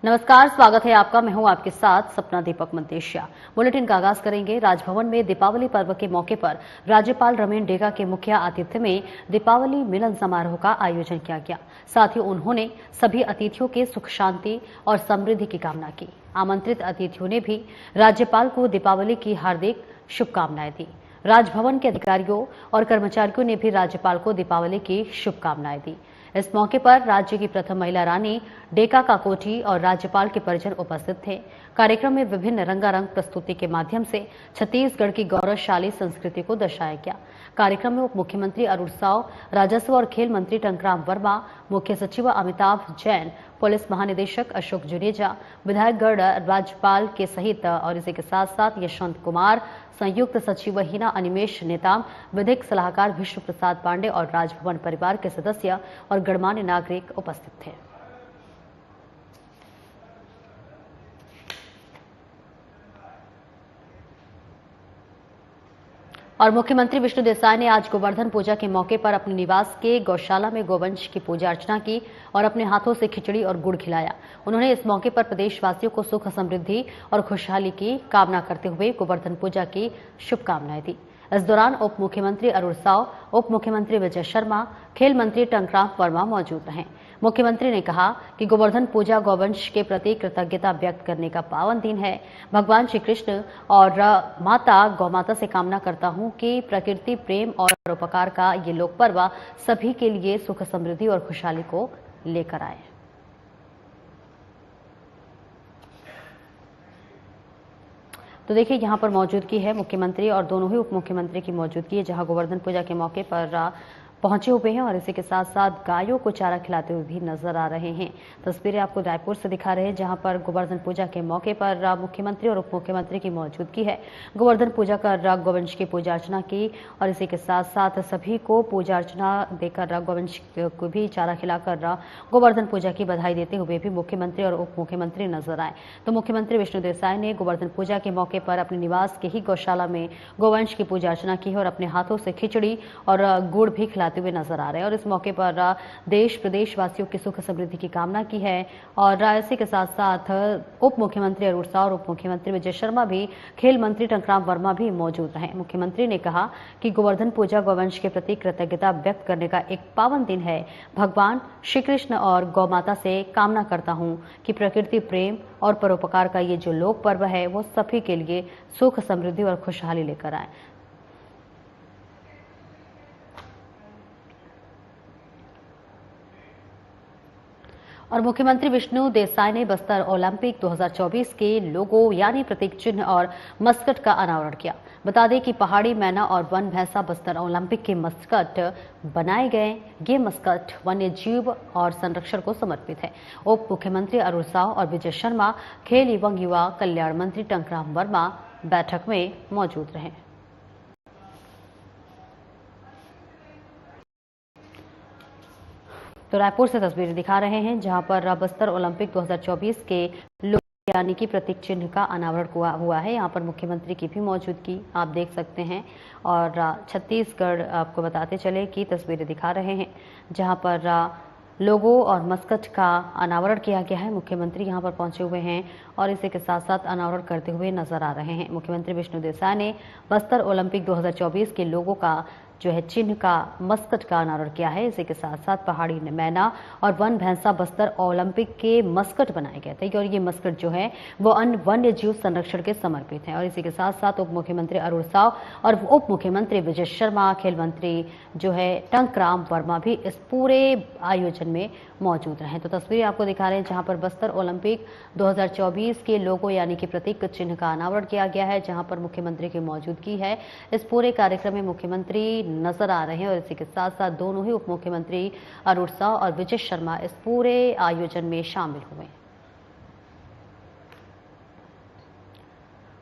नमस्कार, स्वागत है आपका। मैं हूं आपके साथ सपना दीपक मंतेशिया। बुलेटिन का आगाज करेंगे। राजभवन में दीपावली पर्व के मौके पर राज्यपाल रमेन डेगा के मुख्य आतिथ्य में दीपावली मिलन समारोह का आयोजन किया गया। साथ ही उन्होंने सभी अतिथियों के सुख शांति और समृद्धि की कामना की। आमंत्रित अतिथियों ने भी राज्यपाल को दीपावली की हार्दिक शुभकामनाएं दी। राजभवन के अधिकारियों और कर्मचारियों ने भी राज्यपाल को दीपावली की शुभकामनाएं दी। इस मौके पर राज्य की प्रथम महिला रानी डेका काकोटी और राज्यपाल के परिजन उपस्थित थे। कार्यक्रम में विभिन्न रंगारंग प्रस्तुति के माध्यम से छत्तीसगढ़ की गौरवशाली संस्कृति को दर्शाया गया। कार्यक्रम में उप मुख्यमंत्री अरुण साव, राजस्व और खेल मंत्री टंकराम वर्मा, मुख्य सचिव अमिताभ जैन, पुलिस महानिदेशक अशोक जुनेजा, विधायकगण राज्यपाल के सहित और इसी के साथ साथ यशवंत कुमार, संयुक्त सचिव हिना अनिमेश नेताम, विधिक सलाहकार विष्णु प्रसाद पांडे और राजभवन परिवार के सदस्य और गणमान्य नागरिक उपस्थित थे। और मुख्यमंत्री विष्णु देसाई ने आज गोवर्धन पूजा के मौके पर अपने निवास के गौशाला में गोवंश की पूजा अर्चना की और अपने हाथों से खिचड़ी और गुड़ खिलाया। उन्होंने इस मौके पर प्रदेशवासियों को सुख समृद्धि और खुशहाली की कामना करते हुए गोवर्धन पूजा की शुभकामनाएं दी। इस दौरान उप मुख्यमंत्री अरुण साव, उप मुख्यमंत्री विजय शर्मा, खेल मंत्री टंकराम वर्मा मौजूद रहे। मुख्यमंत्री ने कहा कि गोवर्धन पूजा गौवंश के प्रति कृतज्ञता व्यक्त करने का पावन दिन है। भगवान श्री कृष्ण और माता गौमाता से कामना करता हूं कि प्रकृति प्रेम और परोपकार का ये लोक पर्व सभी के लिए सुख समृद्धि और खुशहाली को लेकर आए। तो देखिए, यहाँ पर मौजूदगी है मुख्यमंत्री और दोनों ही उप मुख्यमंत्री की मौजूदगी है, जहां गोवर्धन पूजा के मौके पर पहुंचे हुए हैं और इसी के साथ साथ गायों को चारा खिलाते हुए भी नजर आ रहे हैं। तस्वीरें आपको रायपुर से दिखा रहे हैं, जहां पर गोवर्धन पूजा के मौके पर मुख्यमंत्री और उप मुख्यमंत्री की मौजूदगी है। गोवर्धन पूजा कर गोवंश की पूजा अर्चना की और इसी के साथ साथ सभी को पूजा अर्चना देकर गोवंश को भी चारा खिलाकर गोवर्धन पूजा की बधाई देते हुए भी मुख्यमंत्री और उप मुख्यमंत्री नजर आए। तो मुख्यमंत्री विष्णु देसाई ने गोवर्धन पूजा के मौके पर अपने निवास के ही गौशाला में गोवंश की पूजा अर्चना की और अपने हाथों से खिचड़ी और गुड़ भी खिलाते हुए नजर आ रहे हैं और इस मौके पर देश प्रदेश वासियों की सुख समृद्धि की कामना की है। और इसी के साथ साथ उप मुख्यमंत्री अरुण साव और उप मुख्यमंत्री विजय शर्मा भी, खेल मंत्री टंकराम वर्मा भी मौजूद रहे। मुख्यमंत्री ने कहा कि गोवर्धन पूजा गौवंश के प्रति कृतज्ञता व्यक्त करने का एक पावन दिन है। भगवान श्री कृष्ण और गौमाता से कामना करता हूं कि प्रकृति प्रेम और परोपकार का ये जो लोक पर्व है वो सभी के लिए सुख समृद्धि और खुशहाली लेकर आए। और मुख्यमंत्री विष्णु देसाई ने बस्तर ओलंपिक 2024 के लोगो यानी प्रतीक चिन्ह और मस्कट का अनावरण किया। बता दें कि पहाड़ी मैना और वन भैंसा बस्तर ओलंपिक के मस्कट बनाए गए। ये मस्कट वन्य जीव और संरक्षण को समर्पित है। उप मुख्यमंत्री अरुण साव और विजय शर्मा, खेल एवं युवा कल्याण मंत्री टंकराम वर्मा बैठक में मौजूद रहे। तो रायपुर से तस्वीरें दिखा रहे हैं, जहां पर बस्तर ओलंपिक 2024 के लोगो यानी कि प्रतीक चिन्ह का अनावरण हुआ है। यहां पर मुख्यमंत्री की भी मौजूदगी आप देख सकते हैं और छत्तीसगढ़ आपको बताते चले कि तस्वीरें दिखा रहे हैं, जहां पर लोगो और मस्कट का अनावरण किया गया है। मुख्यमंत्री यहां पर पहुंचे हुए हैं और इसी के साथ साथ अनावरण करते हुए नजर आ रहे हैं। मुख्यमंत्री विष्णु देसाई ने बस्तर ओलंपिक 2024 के लोगों का जो है चिन्ह का मस्कट का अनावरण किया है। इसी के साथ साथ पहाड़ी मैना और वन भैंसा बस्तर ओलंपिक के मस्कट बनाए गए थे और ये मस्कट जो है वो वन्य जीव संरक्षण के समर्पित है। और इसी के साथ साथ उप मुख्यमंत्री अरुण साव और उप मुख्यमंत्री विजय शर्मा, खेल मंत्री जो है टंकराम वर्मा भी इस पूरे आयोजन में मौजूद रहे। तो तस्वीरें आपको दिखा रहे हैं, जहां पर बस्तर ओलंपिक 2024 के लोगो यानी कि प्रतीक चिन्ह का अनावरण किया गया है, जहां पर मुख्यमंत्री की मौजूदगी है। इस पूरे कार्यक्रम में मुख्यमंत्री नजर आ रहे हैं और इसी के साथ साथ दोनों ही उप मुख्यमंत्री अरुण साव और विजय शर्मा इस पूरे आयोजन में शामिल हुए।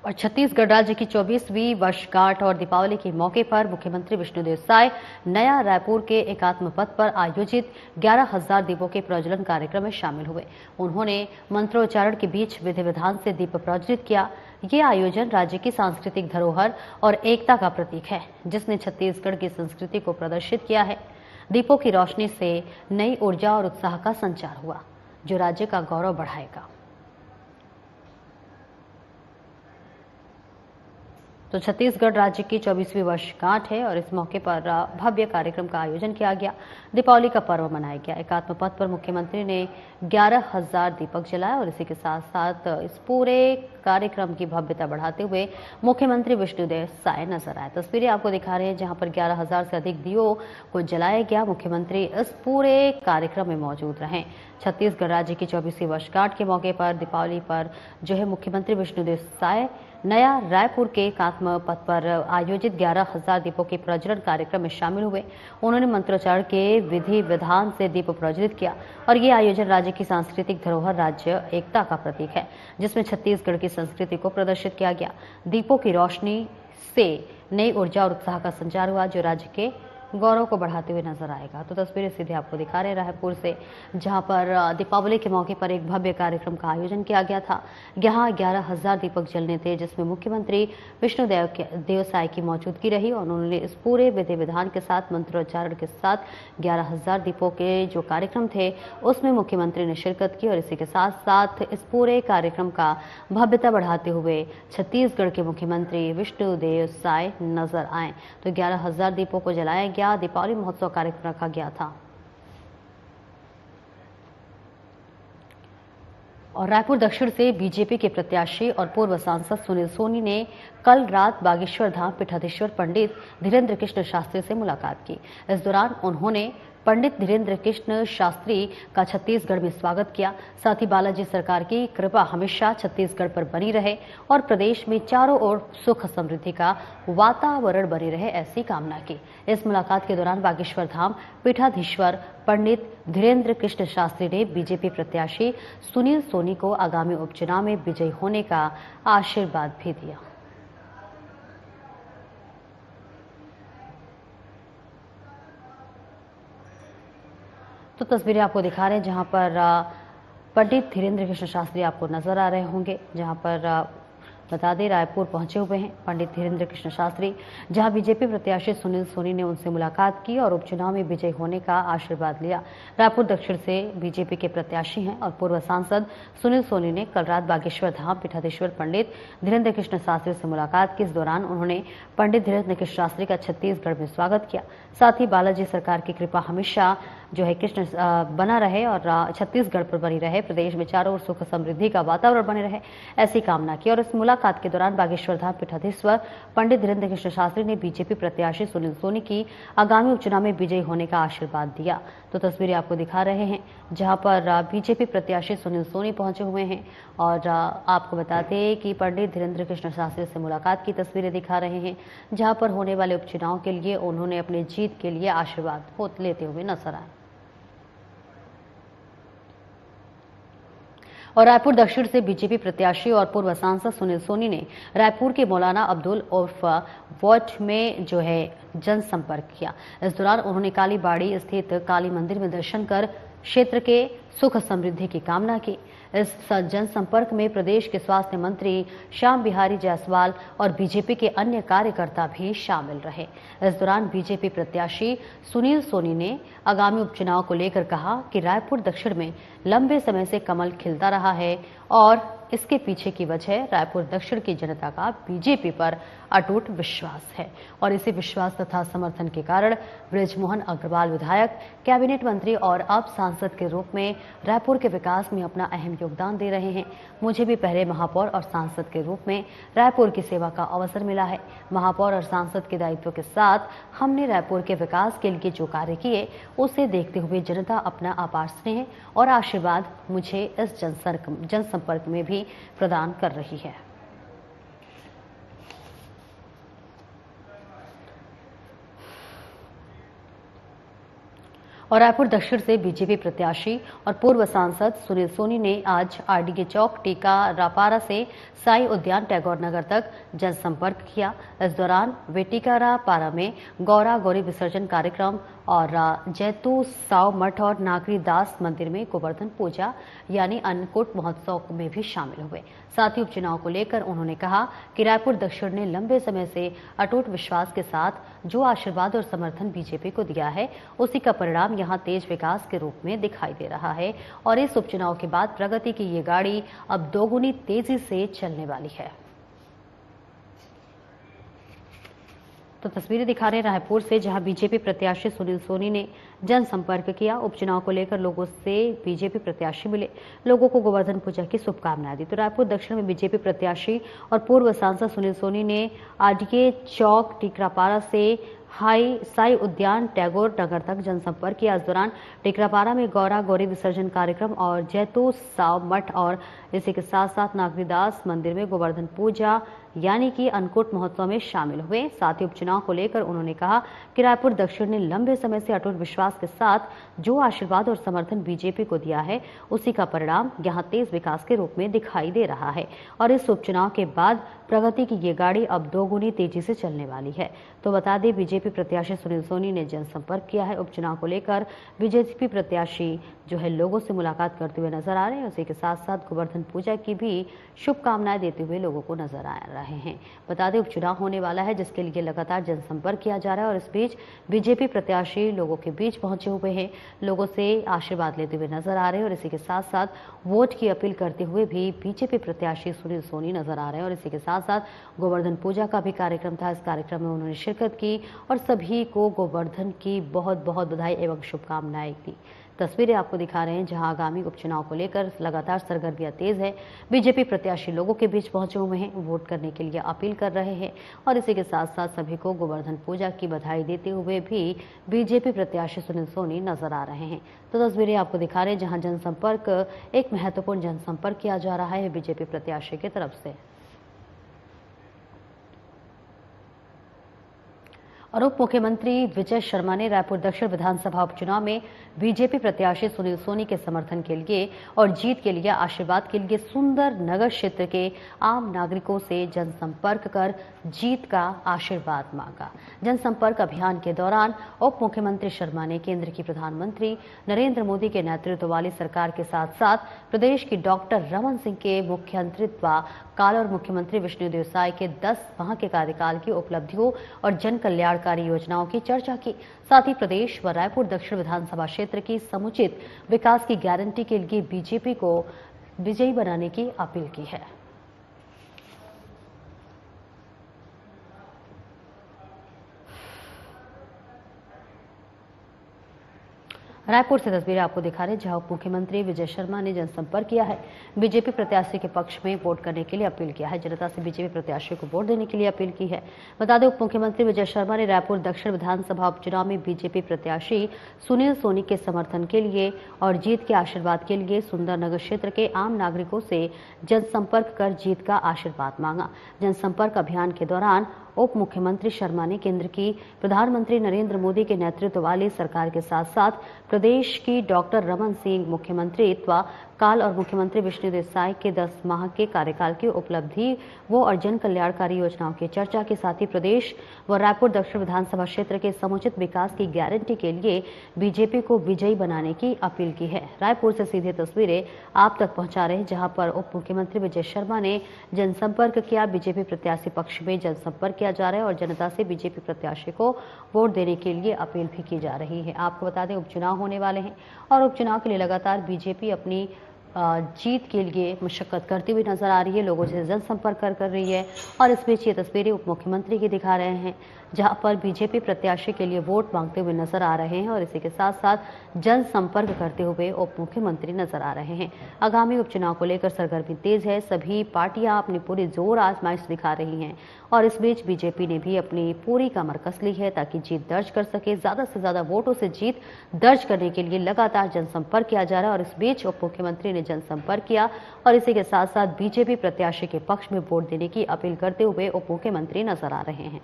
और छत्तीसगढ़ राज्य की 24वीं वर्षगांठ और दीपावली के मौके पर मुख्यमंत्री विष्णु देसाई नया रायपुर के एकात्म पथ पर आयोजित 11,000 दीपों के प्रज्वलन कार्यक्रम में शामिल हुए। उन्होंने मंत्रोच्चारण के बीच विधि विधान से दीप प्रज्वलित किया। ये आयोजन राज्य की सांस्कृतिक धरोहर और एकता का प्रतीक है, जिसने छत्तीसगढ़ की संस्कृति को प्रदर्शित किया है। दीपों की रोशनी से नई ऊर्जा और उत्साह का संचार हुआ, जो राज्य का गौरव बढ़ाएगा। तो छत्तीसगढ़ राज्य की 24वीं वर्षगांठ है और इस मौके पर भव्य कार्यक्रम का आयोजन किया गया। दीपावली का पर्व मनाया गया। एकात्म पथ पर मुख्यमंत्री ने 11,000 दीपक जलाए और इसी के साथ साथ इस पूरे कार्यक्रम की भव्यता बढ़ाते हुए मुख्यमंत्री विष्णुदेव साय नजर आए। तस्वीरें आपको दिखा रहे हैं जहां पर 11,000 से अधिक दियों को जलाया गया। मुख्यमंत्री इस पूरे कार्यक्रम में मौजूद रहे। छत्तीसगढ़ राज्य की 24वीं वर्षगांठ के मौके पर दीपावली पर जो है मुख्यमंत्री विष्णुदेव साय नया रायपुर के एकात्म पथ पर आयोजित 11,000 दीपों के प्रज्वलन कार्यक्रम में शामिल हुए। उन्होंने मंत्रोच्चारण के विधि विधान से दीप प्रज्वलित किया और ये आयोजन राज्य की सांस्कृतिक धरोहर राज्य एकता का प्रतीक है, जिसमें छत्तीसगढ़ की संस्कृति को प्रदर्शित किया गया। दीपों की रोशनी से नई ऊर्जा और उत्साह का संचार हुआ, जो राज्य के गौरव को बढ़ाते हुए नजर आएगा। तो तस्वीरें सीधे आपको दिखा रहे रायपुर से, जहां पर दीपावली के मौके पर एक भव्य कार्यक्रम का आयोजन किया गया था। यहाँ 11,000 दीपक जलने थे, जिसमें मुख्यमंत्री विष्णुदेव साय की मौजूदगी रही और उन्होंने इस पूरे विधि विधान के साथ मंत्रोच्चारण के साथ 11,000 दीपों के जो कार्यक्रम थे उसमें मुख्यमंत्री ने शिरकत की और इसी के साथ साथ इस पूरे कार्यक्रम का भव्यता बढ़ाते हुए छत्तीसगढ़ के मुख्यमंत्री विष्णुदेव साय नजर आए। तो 11,000 दीपों को जलाया गया। दीपावली महोत्सव कार्यक्रम रखा गया था। और रायपुर दक्षिण से बीजेपी के प्रत्याशी और पूर्व सांसद सुनील सोनी ने कल रात बागेश्वर धाम पीठाधीश्वर पंडित धीरेन्द्र कृष्ण शास्त्री से मुलाकात की। इस दौरान उन्होंने पंडित धीरेन्द्र कृष्ण शास्त्री का छत्तीसगढ़ में स्वागत किया। साथ ही बालाजी सरकार की कृपा हमेशा छत्तीसगढ़ पर बनी रहे और प्रदेश में चारों ओर सुख समृद्धि का वातावरण बने रहे, ऐसी कामना की। इस मुलाकात के दौरान बागेश्वर धाम पीठाधीश्वर पंडित धीरेन्द्र कृष्ण शास्त्री ने बीजेपी प्रत्याशी सुनील सोनी को आगामी उपचुनाव में विजयी होने का आशीर्वाद भी दिया। तो तस्वीरें आपको दिखा रहे हैं जहां पर पंडित धीरेन्द्र कृष्ण शास्त्री आपको नजर आ रहे होंगे, जहां पर बता दें रायपुर पहुंचे हुए हैं पंडित धीरेन्द्र कृष्ण शास्त्री, जहां बीजेपी प्रत्याशी सुनील सोनी ने उनसे मुलाकात की और उपचुनाव में विजयी होने का आशीर्वाद लिया। रायपुर दक्षिण से बीजेपी के प्रत्याशी हैं और पूर्व सांसद सुनील सोनी ने कल रात बागेश्वर धाम पीठाधीश्वर पंडित धीरेन्द्र कृष्ण शास्त्री से मुलाकात की। इस दौरान उन्होंने पंडित धीरेन्द्र कृष्ण शास्त्री का छत्तीसगढ़ में स्वागत किया। साथ ही बालाजी सरकार की कृपा हमेशा जो है कृष्ण बना रहे और छत्तीसगढ़ पर बनी रहे, प्रदेश में चारों ओर सुख समृद्धि का वातावरण बने रहे, ऐसी कामना की। और इस मुलाकात के दौरान बागेश्वर धाम पीठाधीश्वर पंडित धीरेन्द्र कृष्ण शास्त्री ने बीजेपी प्रत्याशी सुनील सोनी की आगामी उपचुनाव में विजयी होने का आशीर्वाद दिया। तो तस्वीरें आपको दिखा रहे हैं जहां पर बीजेपी प्रत्याशी सुनील सोनी पहुंचे हुए हैं और आपको बताते हैं कि पंडित धीरेन्द्र कृष्ण शास्त्री से मुलाकात की तस्वीरें दिखा रहे हैं, जहां पर होने वाले उपचुनाव के लिए उन्होंने अपनी जीत के लिए आशीर्वाद लेते हुए नजर आए। और रायपुर दक्षिण से बीजेपी प्रत्याशी और पूर्व सांसद सुनील सोनी ने रायपुर के मौलाना अब्दुल उर्फ वॉट में जो है जनसंपर्क किया। इस दौरान उन्होंने कालीबाड़ी स्थित काली मंदिर में दर्शन कर क्षेत्र के सुख समृद्धि की कामना की। इस जनसंपर्क में प्रदेश के स्वास्थ्य मंत्री श्याम बिहारी जायसवाल और बीजेपी के अन्य कार्यकर्ता भी शामिल रहे। इस दौरान बीजेपी प्रत्याशी सुनील सोनी ने आगामी उपचुनाव को लेकर कहा कि रायपुर दक्षिण में लंबे समय से कमल खिलता रहा है और इसके पीछे की वजह रायपुर दक्षिण की जनता का बीजेपी पर अटूट विश्वास है और इसी विश्वास तथा समर्थन के कारण बृजमोहन अग्रवाल विधायक, कैबिनेट मंत्री और अब सांसद के रूप में रायपुर के विकास में अपना अहम योगदान दे रहे हैं। मुझे भी पहले महापौर और सांसद के रूप में रायपुर की सेवा का अवसर मिला है। महापौर और सांसद के दायित्व के साथ हमने रायपुर के विकास के लिए जो कार्य किए उसे देखते हुए जनता अपना अपार स्नेह और आशीर्वाद मुझे इस जनसंपर्क में भी प्रदान कर रही है। और रायपुर दक्षिण से बीजेपी प्रत्याशी और पूर्व सांसद सुनील सोनी ने आज आरडीए चौक टीका रापारा से साई उद्यान टैगोर नगर तक जनसंपर्क किया। इस दौरान वे टीकारापारा में गौरा गौरी विसर्जन कार्यक्रम और जैतू साव मठ और नागरी दास मंदिर में गोवर्धन पूजा यानी अन्नकूट महोत्सव में भी शामिल हुए। साथ ही उपचुनाव को लेकर उन्होंने कहा कि रायपुर दक्षिण ने लंबे समय से अटूट विश्वास के साथ जो आशीर्वाद और समर्थन बीजेपी को दिया है उसी का परिणाम यहां तेज विकास के रूप में दिखाई दे रहा है और इस उपचुनाव के बाद प्रगति की ये गाड़ी अब दोगुनी तेजी से चलने वाली है। तो तस्वीरें दिखा रहे हैं रायपुर से, जहां बीजेपी प्रत्याशी सुनील सोनी ने जनसंपर्क किया। उपचुनाव को लेकर लोगों से बीजेपी प्रत्याशी मिले, लोगों को गोवर्धन पूजा की शुभकामनाएं दी। तो रायपुर दक्षिण में बीजेपी प्रत्याशी और पूर्व सांसद सुनील सोनी ने आरडीके चौक, टीकरापारा से साई उद्यान, टैगोर नगर तक जनसंपर्क किया। इस दौरान टीकरापारा में गौरा गौरी विसर्जन कार्यक्रम और जैतूसाव मठ और इसी के साथ साथ नागरीदास मंदिर में गोवर्धन पूजा यानी कि अन्नकूट महोत्सव में शामिल हुए। साथ ही उपचुनाव को लेकर उन्होंने कहा कि रायपुर दक्षिण ने लंबे समय से अटूट विश्वास के साथ जो आशीर्वाद और समर्थन बीजेपी को दिया है, उसी का परिणाम यहां तेज विकास के रूप में दिखाई दे रहा है और इस उपचुनाव के बाद प्रगति की ये गाड़ी अब दोगुनी तेजी से चलने वाली है। तो बता दें, बीजेपी प्रत्याशी सुनील सोनी ने जनसंपर्क किया है। उपचुनाव को लेकर बीजेपी प्रत्याशी जो है लोगों से मुलाकात करते हुए नजर आ रहे हैं। उसी के साथ साथ गोवर्धन पूजा की भी शुभकामनाएं देते हुए लोगों को नजर आ रहे हैं। बता दें, उपचुनाव होने वाला है, जिसके लिए लगातार जनसंपर्क किया जा रहा है और इस बीच बीजेपी प्रत्याशी लोगों के बीच पहुंचे हुए हैं, लोगों से आशीर्वाद लेते हुए नजर आ रहे हैं और इसी के साथ साथ वोट की अपील करते हुए भी बीजेपी प्रत्याशी सुनील सोनी नजर आ रहे हैं। और इसी के साथ साथ गोवर्धन पूजा का भी कार्यक्रम था। इस कार्यक्रम में उन्होंने शिरकत की और सभी को गोवर्धन की बहुत बहुत बधाई एवं शुभकामनाएं दी। तस्वीरें आपको दिखा रहे हैं, जहां आगामी उपचुनाव को लेकर लगातार सरगर्मियां तेज है। बीजेपी प्रत्याशी लोगों के बीच पहुंचे हुए हैं, वोट करने के लिए अपील कर रहे हैं और इसी के साथ साथ सभी को गोवर्धन पूजा की बधाई देते हुए भी बीजेपी प्रत्याशी सुनील सोनी नजर आ रहे हैं। तो तस्वीरें आपको दिखा रहे हैं, जहां जनसंपर्क, एक महत्वपूर्ण जनसंपर्क किया जा रहा है बीजेपी प्रत्याशी की तरफ से। और उप मुख्यमंत्री विजय शर्मा ने रायपुर दक्षिण विधानसभा उपचुनाव में बीजेपी प्रत्याशी सुनील सोनी के समर्थन के लिए और जीत के लिए आशीर्वाद के लिए सुंदर नगर क्षेत्र के आम नागरिकों से जनसंपर्क कर जीत का आशीर्वाद मांगा। जनसंपर्क अभियान के दौरान उप मुख्यमंत्री शर्मा ने केंद्र की प्रधानमंत्री नरेंद्र मोदी के नेतृत्व वाली सरकार के साथ साथ प्रदेश की डॉक्टर रमन सिंह के मुख्यमंत्रित्व काल और मुख्यमंत्री विष्णुदेव साय के 10 माह के कार्यकाल की उपलब्धियों और जन कल्याणकारी योजनाओं की चर्चा की। साथ ही प्रदेश व रायपुर दक्षिण विधानसभा क्षेत्र की समुचित विकास की गारंटी के लिए बीजेपी को विजयी बनाने की अपील की है। रायपुर से तस्वीरें आपको दिखा रहे हैं, जहां उप मुख्यमंत्री विजय शर्मा ने जनसंपर्क किया है। बीजेपी प्रत्याशी के पक्ष में वोट करने के लिए अपील किया है। जनता से बीजेपी प्रत्याशी को वोट देने के लिए अपील की है। बता दें, उप मुख्यमंत्री विजय शर्मा ने रायपुर दक्षिण विधानसभा उपचुनाव में बीजेपी प्रत्याशी सुनील सोनी के समर्थन के लिए और जीत के आशीर्वाद के लिए सुंदरनगर क्षेत्र के आम नागरिकों से जनसंपर्क कर जीत का आशीर्वाद मांगा। जनसंपर्क अभियान के दौरान उप मुख्यमंत्री शर्मा ने केंद्र की प्रधानमंत्री नरेंद्र मोदी के नेतृत्व वाली सरकार के साथ साथ प्रदेश की डॉक्टर रमन सिंह मुख्यमंत्रित्व काल और मुख्यमंत्री विष्णुदेव साय के 10 माह के कार्यकाल की उपलब्धि वो और जन कल्याणकारी योजनाओं की चर्चा के साथ ही प्रदेश व रायपुर दक्षिण विधानसभा क्षेत्र के समुचित विकास की गारंटी के लिए बीजेपी को विजयी बनाने की अपील की है। रायपुर से सीधे तस्वीरें आप तक पहुंचा रहे हैं, जहां पर उप मुख्यमंत्री विजय शर्मा ने जनसंपर्क किया। बीजेपी प्रत्याशी पक्ष में जनसंपर्क किया जा रहा है और जनता से बीजेपी प्रत्याशी को वोट देने के लिए अपील भी की जा रही है। आपको बता दें, उपचुनाव होने वाले हैं और उपचुनाव के लिए लगातार बीजेपी अपनी जीत के लिए मशक्कत करती हुई नजर आ रही है, लोगों से जनसंपर्क कर रही है। और इस बीच ये तस्वीरें उप मुख्यमंत्री की दिखा रहे हैं, जहां पर बीजेपी प्रत्याशी के लिए वोट मांगते हुए नजर आ रहे हैं और इसी के साथ साथ जनसंपर्क करते हुए उप मुख्यमंत्री नजर आ रहे हैं। आगामी उपचुनाव को लेकर सरगर्मी तेज है, सभी पार्टियां अपनी पूरी जोर आजमाइश दिखा रही हैं और इस बीच बीजेपी ने भी अपनी पूरी कमर कस ली है ताकि जीत दर्ज कर सके। ज्यादा से ज्यादा वोटों से जीत दर्ज करने के लिए लगातार जनसंपर्क किया जा रहा है और इस बीच उप मुख्यमंत्री ने जनसंपर्क किया और इसी के साथ साथ बीजेपी प्रत्याशी के पक्ष में वोट देने की अपील करते हुए उप मुख्यमंत्री नजर आ रहे हैं।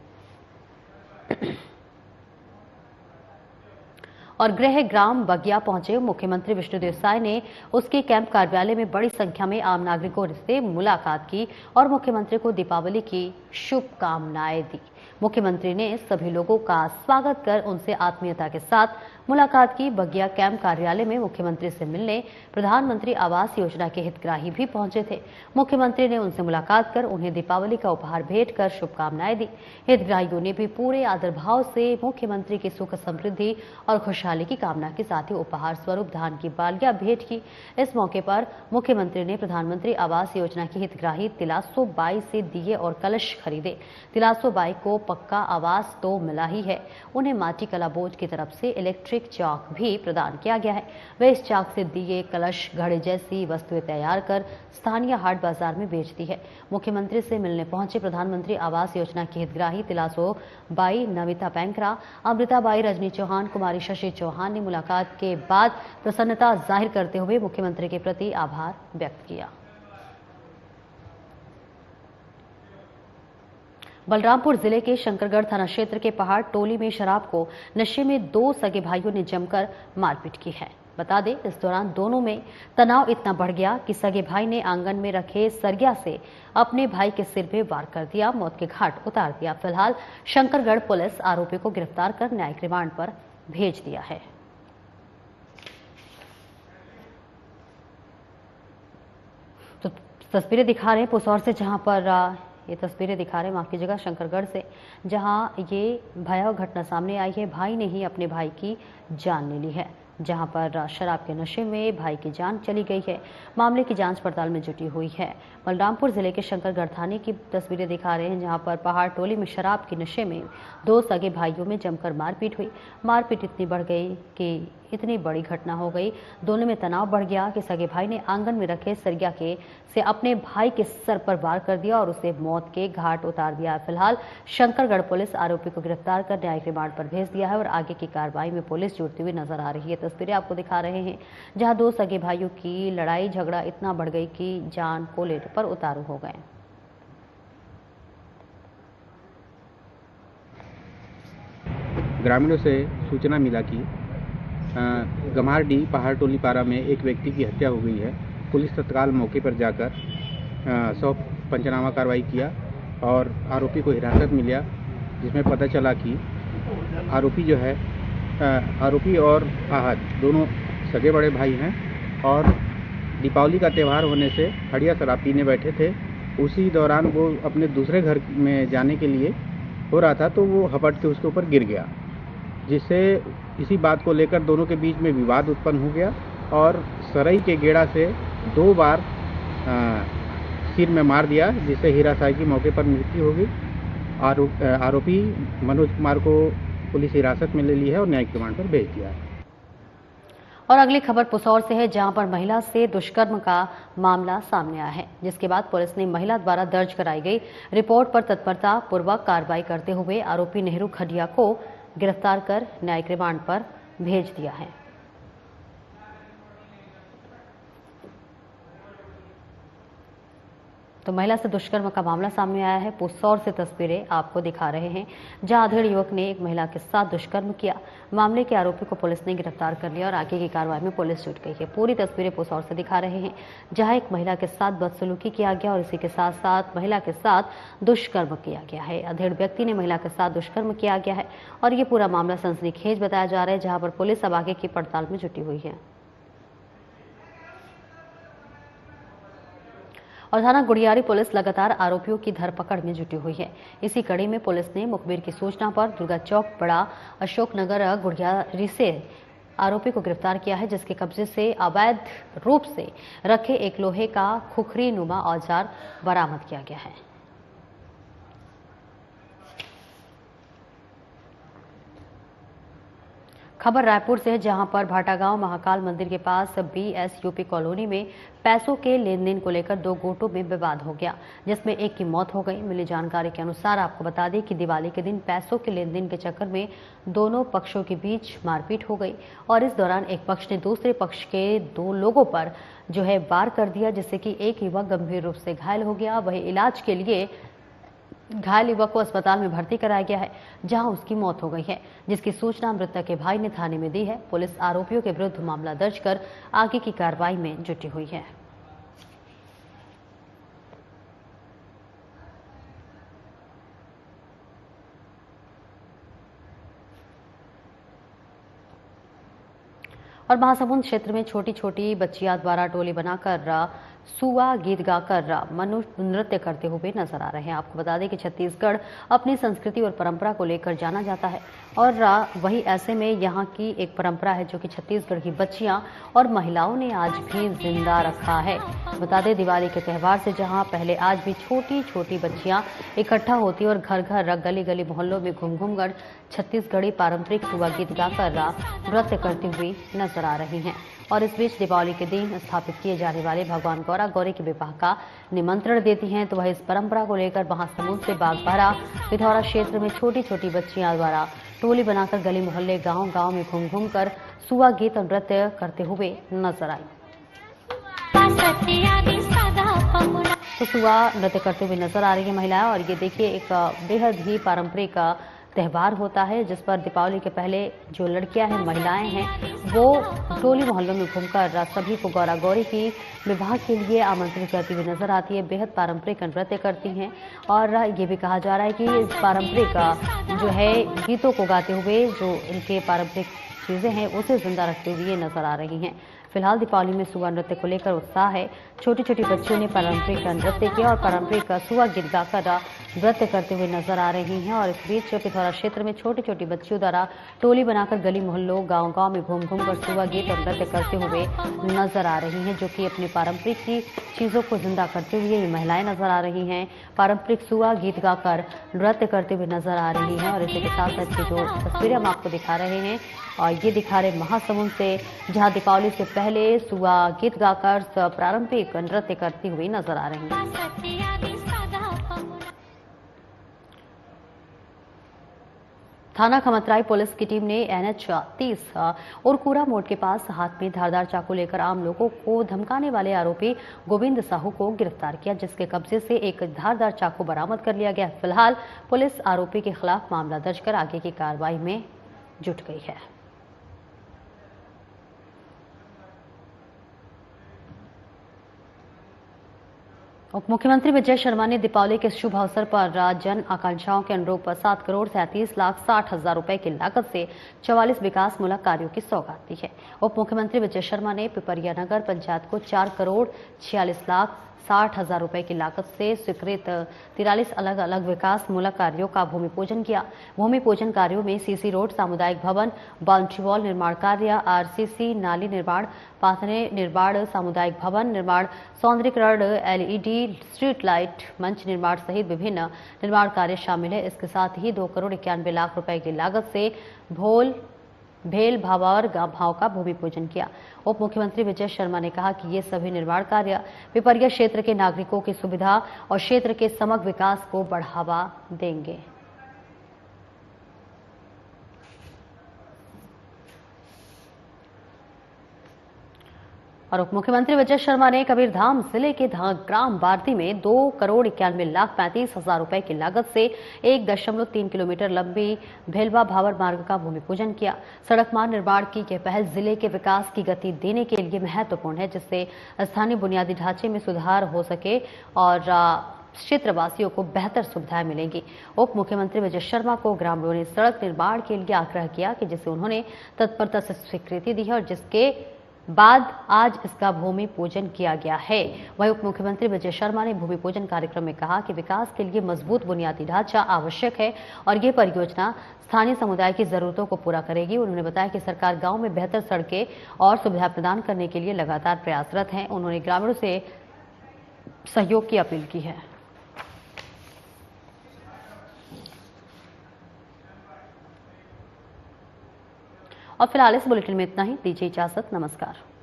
और गृह ग्राम बगिया पहुंचे मुख्यमंत्री विष्णुदेव साय ने उसके कैंप कार्यालय में बड़ी संख्या में आम नागरिकों से मुलाकात की और मुख्यमंत्री को दीपावली की शुभकामनाएं दी। मुख्यमंत्री ने सभी लोगों का स्वागत कर उनसे आत्मीयता के साथ मुलाकात की बगिया कैंप कार्यालय में मुख्यमंत्री से मिलने प्रधानमंत्री आवास योजना के हितग्राही भी पहुंचे थे। मुख्यमंत्री ने उनसे मुलाकात कर उन्हें दीपावली का उपहार भेंट कर शुभकामनाएं दी। हितग्राहियों ने भी पूरे आदर भाव से मुख्यमंत्री की सुख समृद्धि और खुशहाली की कामना के साथ ही उपहार स्वरूप धान की बालियां भेंट की। इस मौके पर मुख्यमंत्री ने प्रधानमंत्री आवास योजना की हितग्राही तिलासो बाई से दिए और कलश खरीदे। तिलासो बाई को पक्का आवास तो मिला ही है, उन्हें माटी कला बोर्ड की तरफ से इलेक्ट्रिक चाक भी प्रदान किया गया है। वे इस चाक से दिए, कलश, घड़े जैसी वस्तुएं तैयार कर स्थानीय हाट बाजार में बेचती है। मुख्यमंत्री से मिलने पहुंचे प्रधानमंत्री आवास योजना की हितग्राही तिलासो बाई, नमिता पैंकरा, अमृता बाई, रजनी चौहान, कुमारी शशि चौहान ने मुलाकात के बाद प्रसन्नता जाहिर करते हुए मुख्यमंत्री के प्रति आभार व्यक्त किया। बलरामपुर जिले के शंकरगढ़ थाना क्षेत्र के पहाड़ टोली में शराब को नशे में 2 सगे भाइयों ने जमकर मारपीट की है। बता दें, इस दौरान दोनों में तनाव इतना बढ़ गया कि सगे भाई ने आंगन में रखे सरिया से अपने भाई के सिर पे वार कर दिया, मौत के घाट उतार दिया। फिलहाल शंकरगढ़ पुलिस आरोपी को गिरफ्तार कर न्यायिक रिमांड पर भेज दिया है। तो तस्वीरें दिखा रहे हैं पुसौर से, जहां पर ये तस्वीरें दिखा रहे हैं, माफ कीजिएगा, शंकरगढ़ से, जहां ये भयावह घटना सामने आई है। भाई ने ही अपने भाई की जान ले ली है, जहां पर शराब के नशे में भाई की जान चली गई है। मामले की जांच पड़ताल में जुटी हुई है। बलरामपुर जिले के शंकरगढ़ थाने की तस्वीरें दिखा रहे हैं, जहां पर पहाड़ टोली में शराब के नशे में 2 सगे भाइयों में जमकर मारपीट हुई। मारपीट इतनी बढ़ गई कि इतनी बड़ी घटना हो गई, दोनों में तनाव बढ़ गया कि सगे भाई ने आंगन में रखे सरिया से अपने भाई के सर पर वार कर दिया और उसे मौत के घाट उतार दिया। फिलहाल शंकरगढ़ पुलिस आरोपी को गिरफ्तार कर न्यायिक रिमांड पर भेज दिया है और आगे की कार्रवाई में पुलिस जुटती हुई नजर आ रही है। तस्वीरें आपको दिखा रहे हैं, जहां 2 सगे भाइयों की लड़ाई झगड़ा इतना बढ़ गई कि जान को लेने पर उतारू हो गए। ग्रामीणों से सूचना मिला कि गम्हारडी पहाड़ टोली पारा में एक व्यक्ति की हत्या हो गई है। पुलिस तत्काल मौके पर जाकर 100 पंचनामा कार्रवाई किया और आरोपी को हिरासत में लिया, जिसमें पता चला कि आरोपी और आहत दोनों सगे बड़े भाई हैं और दीपावली का त्यौहार होने से हड़िया शराब पीने बैठे थे। उसी दौरान वो अपने दूसरे घर में जाने के लिए हो रहा था, तो वो हपट के उसके ऊपर गिर गया, जिससे इसी बात को लेकर दोनों के बीच में विवाद उत्पन्न हो गया और सरई के गेड़ा से 2 बार सिर में मार दिया, जिससे हीराशाही की मौके पर मृत्यु हो गई। आरोपी मनोज कुमार को पुलिस हिरासत में ले ली है और न्यायिक रिमांड पर भेज दिया है। और अगली खबर पुसौर से है, जहां पर महिला से दुष्कर्म का मामला सामने आया है, जिसके बाद पुलिस ने महिला द्वारा दर्ज कराई गई रिपोर्ट पर तत्परता पूर्वक कार्रवाई करते हुए आरोपी नेहरू खडिया को गिरफ्तार कर न्यायिक रिमांड पर भेज दिया है। तो महिला से दुष्कर्म का मामला सामने आया है। पुसौर से तस्वीरें आपको दिखा रहे हैं, जहां अधेड़ युवक ने एक महिला के साथ दुष्कर्म किया। मामले के आरोपी को पुलिस ने गिरफ्तार कर लिया और आगे की कार्रवाई में पुलिस जुट गई है। पूरी तस्वीरें पुसौर से दिखा रहे हैं, जहां एक महिला के साथ बदसलूकी किया गया और इसी के साथ साथ महिला के साथ दुष्कर्म किया गया है। अधेड़ व्यक्ति ने महिला के साथ दुष्कर्म किया गया है और ये पूरा मामला सनसनीखेज बताया जा रहा है, जहां पर पुलिस अब आगे की पड़ताल में जुटी हुई है। और थाना गुड़ियारी पुलिस लगातार आरोपियों की धरपकड़ में जुटी हुई है। इसी कड़ी में पुलिस ने मुखबिर की सूचना पर दुर्गा चौक, बड़ा अशोकनगर, गुड़ियारी से आरोपी को गिरफ्तार किया है, जिसके कब्जे से अवैध रूप से रखे एक लोहे का खुखरी नुमा औजार बरामद किया गया है। खबर रायपुर से है, जहां पर भाटागांव महाकाल मंदिर के पास BSUP कॉलोनी में पैसों के लेन देन को लेकर 2 गुटों में विवाद हो गया, जिसमें एक की मौत हो गई। मिली जानकारी के अनुसार आपको बता दें कि दिवाली के दिन पैसों के लेन देन के चक्कर में दोनों पक्षों के बीच मारपीट हो गई और इस दौरान एक पक्ष ने दूसरे पक्ष के 2 लोगों पर वार कर दिया, जिससे कि एक युवक गंभीर रूप से घायल हो गया। वही इलाज के लिए घायल युवक को अस्पताल में भर्ती कराया गया है, जहां उसकी मौत हो गई है, जिसकी सूचना मृतक के भाई ने थाने में दी है। पुलिस आरोपियों के विरुद्ध मामला दर्ज कर आगे की कार्रवाई में जुटी हुई है। और महासमुंद क्षेत्र में छोटी छोटी बच्चियां द्वारा टोली बनाकर सुआ गीत गाकर मनुष्य नृत्य करते हुए नजर आ रहे हैं। आपको बता दें कि छत्तीसगढ़ अपनी संस्कृति और परंपरा को लेकर जाना जाता है और वही ऐसे में यहाँ की एक परंपरा है जो कि छत्तीसगढ़ की बच्चियां और महिलाओं ने आज भी जिंदा रखा है। बता दें दिवाली के त्यौहार से जहां पहले आज भी छोटी छोटी बच्चियां इकट्ठा होती और घर घर गली गली मोहल्लों में घूम घूम कर छत्तीसगढ़ी पारंपरिक सुआ गीत गाकर नृत्य करती हुई नजर आ रही हैं। और इस बीच दीपावली के दिन स्थापित किए जाने वाले भगवान गौरा गौरी के विवाह का निमंत्रण देती हैं, तो वह इस परंपरा को लेकर महासमुंद से बागबाहरा पिथौरा क्षेत्र में छोटी छोटी बच्चियां द्वारा टोली बनाकर गली मोहल्ले गांव गांव में घूम घूम कर सुआ गीत और नृत्य करते हुए नजर आई। तो सुआ नृत्य करते हुए नजर आ रही है महिलाएं और ये देखिए एक बेहद ही पारंपरिक त्यौहार होता है जिस पर दीपावली के पहले जो लड़कियां हैं महिलाएं हैं वो टोली मोहल्लों में घूमकर सभी को गौरा गौरी की विवाह के लिए आमंत्रित करती हुई नजर आती है। बेहद पारंपरिक नृत्य करती हैं और ये भी कहा जा रहा है कि इस पारंपरिक जो है गीतों को गाते हुए जो इनके पारंपरिक चीजें हैं उसे जिंदा रखते हुए नजर आ रही हैं। फिलहाल दीपावली में सुआ नृत्य को लेकर उत्साह है। छोटी छोटी बच्चियों ने पारंपरिक नृत्य किया और पारंपरिक सुआ गीत गाकर नृत्य करते हुए नजर आ रही हैं। और इस बीच पिथौरा क्षेत्र में छोटी छोटी बच्चियों द्वारा टोली बनाकर गली मोहल्लों गांव गांव में घूम घूम कर सुआ गीत और नृत्य करते हुए नजर आ रही हैं, जो कि अपनी पारंपरिक की चीजों को जिंदा करते हुए ये महिलाएं नजर आ रही हैं। पारंपरिक सुआ गीत गाकर नृत्य करते हुए नजर आ रही हैं। और इसी के साथ साथ जो तस्वीरें हम आपको दिखा रहे हैं और ये दिखा रहे महासमुंद से, जहां दीपावली से पहले सुआ गीत गाकर पारंपरिक नृत्य करती हुई नजर आ रही हैं। थाना खमतराई पुलिस की टीम ने NH 30 उरकुरा मोड़ के पास हाथ में धारदार चाकू लेकर आम लोगों को धमकाने वाले आरोपी गोविंद साहू को गिरफ्तार किया, जिसके कब्जे से एक धारदार चाकू बरामद कर लिया गया। फिलहाल पुलिस आरोपी के खिलाफ मामला दर्ज कर आगे की कार्रवाई में जुट गई है। उप मुख्यमंत्री विजय शर्मा ने दीपावली के शुभ अवसर पर जन आकांक्षाओं के अनुरूप 7,37,60,000 रुपए की लागत से 44 विकासमूलक कार्यों की सौगात दी है। उप मुख्यमंत्री विजय शर्मा ने पिपरिया नगर पंचायत को 4,46,60,000 रुपए की लागत से स्वीकृत 43 अलग अलग विकासमूलक कार्यों का भूमि पूजन किया। भूमि पूजन कार्यों में सीसी रोड, सामुदायिक भवन, बाउंड्री वॉल निर्माण कार्य, RCC, नाली निर्माण, पाथने निर्माण, सामुदायिक भवन निर्माण, सौंदर्यीकरण, LED, स्ट्रीट लाइट, मंच निर्माण सहित विभिन्न निर्माण कार्य शामिल है। इसके साथ ही 2,91,00,000 रुपए की लागत से भेल भावावर भाव का भूमि पूजन किया। उप मुख्यमंत्री विजय शर्मा ने कहा कि ये सभी निर्माण कार्य पिपरिया क्षेत्र के नागरिकों की सुविधा और क्षेत्र के समग्र विकास को बढ़ावा देंगे। और उप मुख्यमंत्री विजय शर्मा ने कबीरधाम जिले के ग्राम बारती में 2,91,35,000 रुपए की लागत से 1.3 किलोमीटर लंबी भेलवा भावर मार्ग का भूमि पूजन किया। सड़क मार्ग निर्माण की यह पहल जिले के विकास की गति देने के लिए महत्वपूर्ण है, जिससे स्थानीय बुनियादी ढांचे में सुधार हो सके और क्षेत्रवासियों को बेहतर सुविधाएं मिलेंगी। उप मुख्यमंत्री विजय शर्मा को ग्रामीणों ने सड़क निर्माण के लिए आग्रह किया कि जिसे उन्होंने तत्परता से स्वीकृति दी है और जिसके बाद आज इसका भूमि पूजन किया गया है। वहीं उप मुख्यमंत्री विजय शर्मा ने भूमि पूजन कार्यक्रम में कहा कि विकास के लिए मजबूत बुनियादी ढांचा आवश्यक है और ये परियोजना स्थानीय समुदाय की जरूरतों को पूरा करेगी। उन्होंने बताया कि सरकार गांव में बेहतर सड़कें और सुविधा प्रदान करने के लिए लगातार प्रयासरत है। उन्होंने ग्रामीणों से सहयोग की अपील की है। और फिलहाल इस बुलेटिन में इतना ही। दीजिए इजाजत। नमस्कार।